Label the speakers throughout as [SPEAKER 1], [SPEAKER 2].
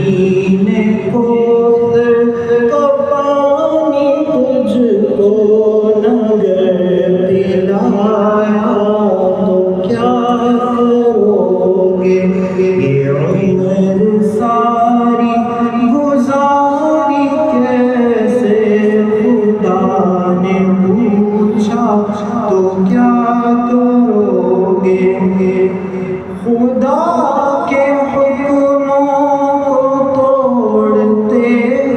[SPEAKER 1] نبی نے کوثر کا پانی تجھ کو نگر پلایا تو کیا کرو گے؟ یہ عمر ساری گزاری کیسے؟ خدا نے پوچھا تو کیا کرو گے؟ خدا کے حکموں کو توڑتے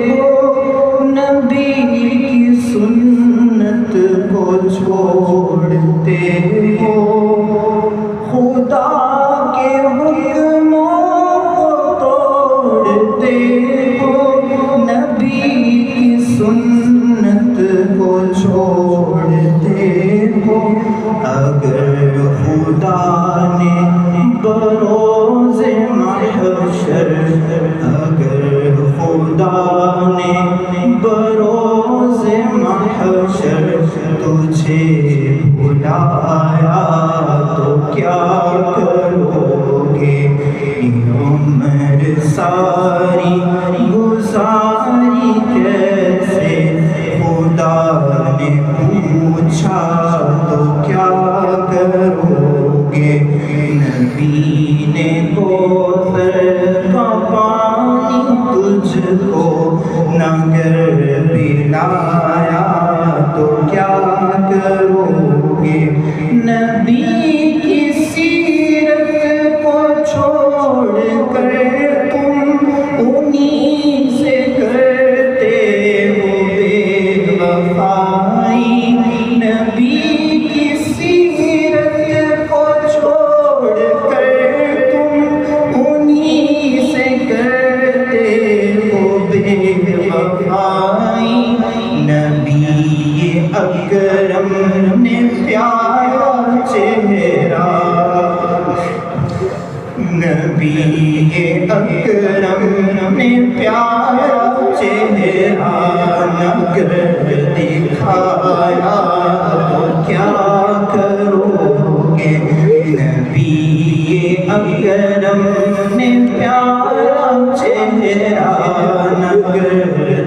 [SPEAKER 1] ہو، نبی کی سنت کو چھوڑتے ہو۔ خدا کے حکموں کو توڑتے ہو، نبی کی سنت کو چھوڑتے ہو۔ اگر خدا نے بروز محشر، اگر خدا نے بروز محشر تجھے بلایا تو کیا کرو گے؟ یہ عمر ساری گزاری کیسے؟ خدا نے پوچھا تو کیا کرو گے؟ نبی نے کوثر کا پانی تجھ کو نگر پلایا تو کیا کرو گے؟ نبی کی سیرت کو چھوڑ کر تم انہی سے کرتے ہو بے وفائی۔ نبی کی سیرت کو چھوڑ کر تم انہی سے کرتے ہو بے وفائی۔ نبی اکرم نے پیارا چہرہ، نبی اکرم نے پیارا چہرہ نگر دکھایا تو کیا کرو گے؟ نبی اکرم نے پیارا چہرہ نگر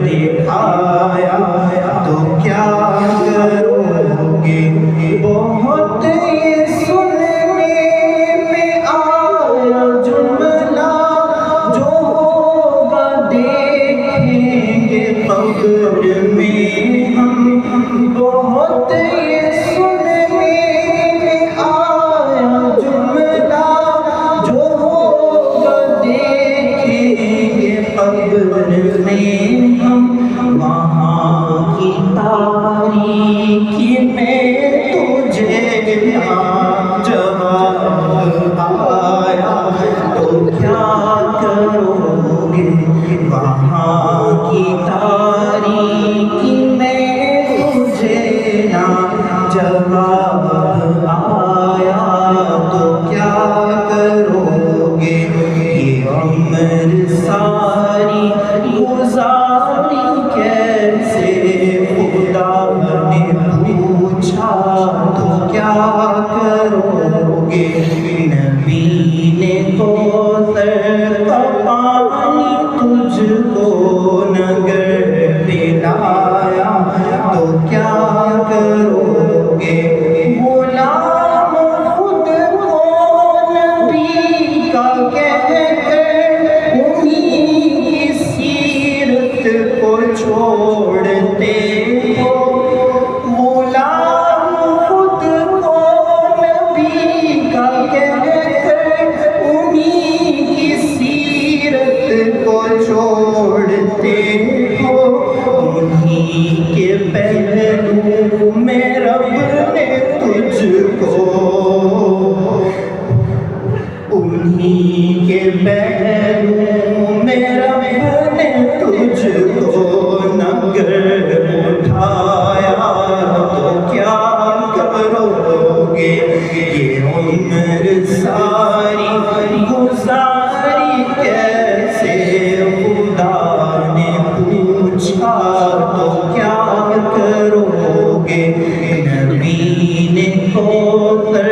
[SPEAKER 1] دکھایا تو کیا کرو گے؟ بہت یہ سننے میں آیا جملہ، جو ہوگا دیکھیں گے قبر میں ہم۔ بہت یہ سننے میں آیا جملہ، جو ہوگا دیکھیں گے قبر میں ہم۔ وہاں کی تاریکی میں تجھے جواب آیا تو کیا کرو گے؟ وہاں کی تاریکی میں تجھے جواب آیا تو کیا کرو گے؟ یہ عمر ساری گزاری کیسے؟ خدا نے پوچھا تو کیا کرو گے؟ نبی نے کوثر کا پانی تجھ کو نگر پلایا تو کیا کرو گے؟ غلام خود کو نبی کا کہہ کر انہی کی سیرت کو چھوڑتے ہو۔ غلام خود کو نبی کا کہہ کر انہی کی سیرت کو چھوڑتے ہو۔ انہی کے پہلو میں رب نے تجھ کو، انہی کے پہلو میں رب نے تجھ کو نگر اٹھایا تو کیا کرو گے؟ یہ عمر ساری گزاری کیسے؟ خدا نے پوچھا تو کیا کرو گے؟ نبی نے کوثر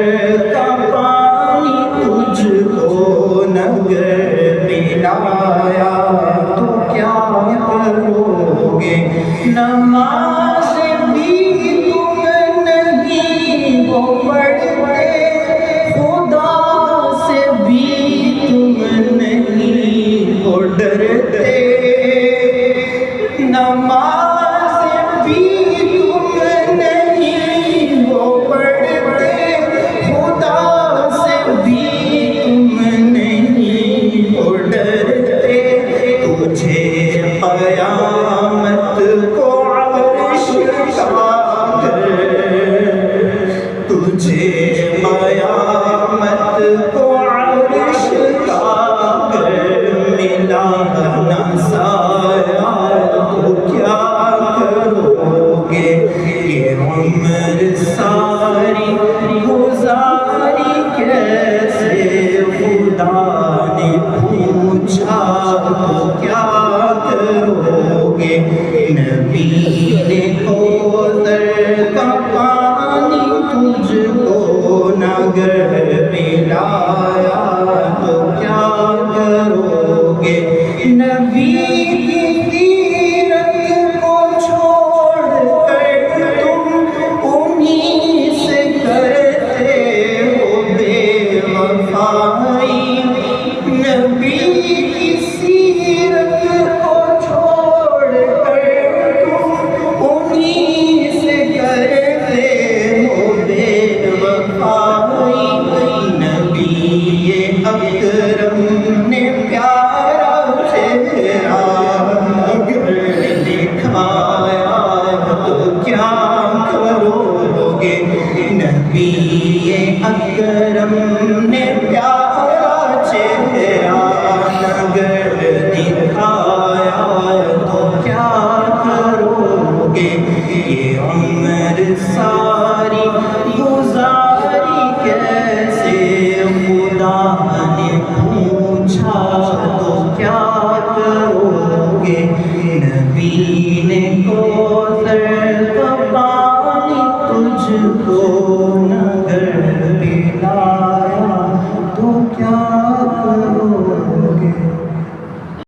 [SPEAKER 1] کا پانی تجھ کو نگر پلایا نماز بھی تم نہیں وہ پڑھتے، خدا سے بھی تم نہیں وہ ڈرتے، نماز بھی تم نہیں وہ پڑھتے، خدا سے بھی تم نہیں وہ ڈرتے، تجھے قیامت کو عرش کا گھر، تجھے قیامت کو عرش کا گھر ملا نہ سایہ تو کیا کرو گے، یہ عمر ساری گزاری کیسے، خدا نے پوچھا تو کیا کرو گے، نبی نے کوثر کا پانی تجھ کو نگر پلایا تو کیا کرو گے، نبی کی سیرت کو چھوڑ کر تم انہی سے کرتے ہو بے وفائی، نبی کی سیرت کو چھوڑ کر تم انہی سے کرتے ہو بے وفائی، نبی اکرم نے پیارا چہرہ اگر دکھایا تو کیا کرو گے، نبی اکرم نے پیارا چہرہ اگر دکھایا تو کیا کرو گے، یہ عمر ساری گزاری کیسے، خدا نے پوچھا تو کیا کرو گے، نبی نے کوثر کا پانی تجھ کو نگر پلایا تو کیا